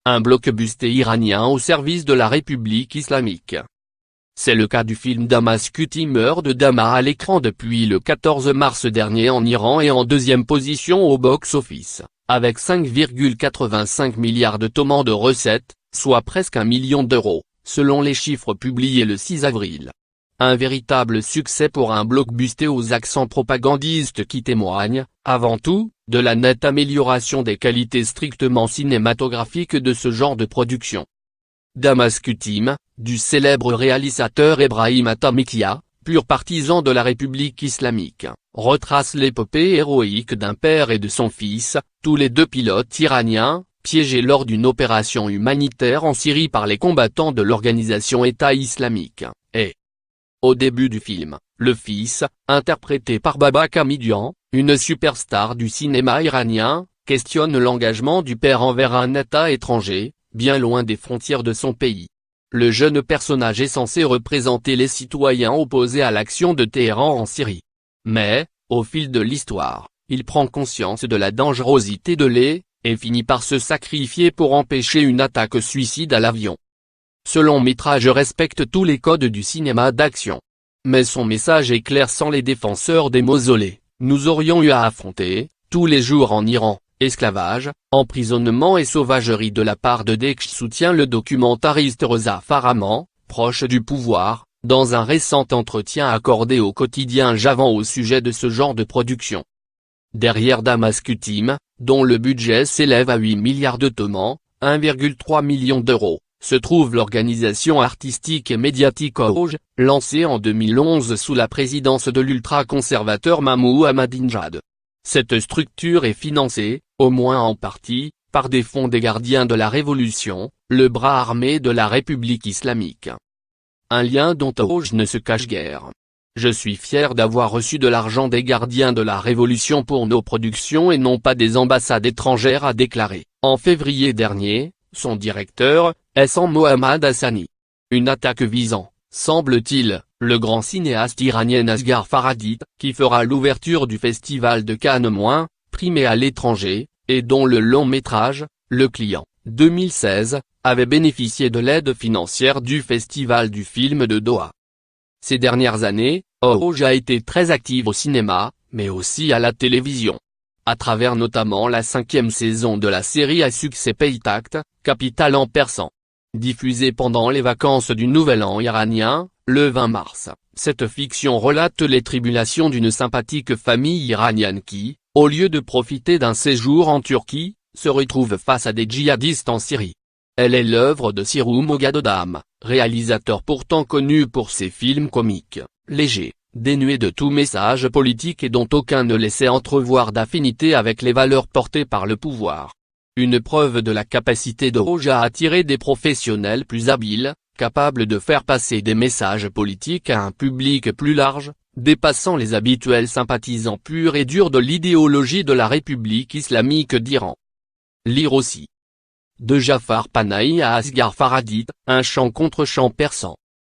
un blockbuster iranien au service de la République islamique. C'est le cas du film Damascuteamer de Dama à l'écran depuis le 14 mars dernier en Iran et en deuxième position au box-office, avec 5,85 milliards de toman de recettes, soit presque 1 million d'euros, selon les chiffres publiés le 6 avril. Un véritable succès pour un blockbuster aux accents propagandistes qui témoigne, avant tout, de la nette amélioration des qualités strictement cinématographiques de ce genre de production. Damascuteamer, du célèbre réalisateur Ebrahim Attamikia, pur partisan de la République islamique, retrace l'épopée héroïque d'un père et de son fils, tous les deux pilotes iraniens, piégés lors d'une opération humanitaire en Syrie par les combattants de l'organisation État islamique, et au début du film, le fils, interprété par Babak Hamidian, une superstar du cinéma iranien, questionne l'engagement du père envers un État étranger, bien loin des frontières de son pays. Le jeune personnage est censé représenter les citoyens opposés à l'action de Téhéran en Syrie. Mais, au fil de l'histoire, il prend conscience de la dangerosité de et finit par se sacrifier pour empêcher une attaque suicide à l'avion. Ce long métrage respecte tous les codes du cinéma d'action. Mais son message est clair: sans les défenseurs des mausolées, nous aurions eu à affronter, tous les jours en Iran, esclavage, emprisonnement et sauvagerie de la part de Daesh, soutient le documentariste Reza Faraman, proche du pouvoir, dans un récent entretien accordé au quotidien Javan au sujet de ce genre de production. Derrière Damascuteamer, dont le budget s'élève à 8 milliards de toman, 1,3 million d'euros, se trouve l'organisation artistique et médiatique OJ, lancée en 2011 sous la présidence de l'ultra-conservateur Mahmoud Ahmadinejad. Cette structure est financée, au moins en partie, par des fonds des gardiens de la Révolution, le bras armé de la République islamique. Un lien dont OJ ne se cache guère. Je suis fier d'avoir reçu de l'argent des gardiens de la Révolution pour nos productions et non pas des ambassades étrangères, a déclaré, en février dernier, son directeur, Ehsan Mohammad Hassani. Une attaque visant, semble-t-il, le grand cinéaste iranien Asghar Farhadi, qui fera l'ouverture du festival de Cannes-, primé à l'étranger, et dont le long-métrage, Le Client, 2016, avait bénéficié de l'aide financière du Festival du film de Doha. Ces dernières années, OJ a été très active au cinéma, mais aussi à la télévision. À travers notamment la 5e saison de la série à succès Paytact, capitale en persan. Diffusée pendant les vacances du Nouvel An iranien, le 20 mars, cette fiction relate les tribulations d'une sympathique famille iranienne qui, au lieu de profiter d'un séjour en Turquie, se retrouve face à des djihadistes en Syrie. Elle est l'œuvre de Sirou Moghadam, réalisateur pourtant connu pour ses films comiques, légers, dénués de tout message politique et dont aucun ne laissait entrevoir d'affinité avec les valeurs portées par le pouvoir. Une preuve de la capacité de OJ à attirer des professionnels plus habiles, capables de faire passer des messages politiques à un public plus large, dépassant les habituels sympathisants purs et durs de l'idéologie de la République islamique d'Iran. Lire aussi. De Jafar Panahi à Asghar Farhadi, un chant contre chant persan.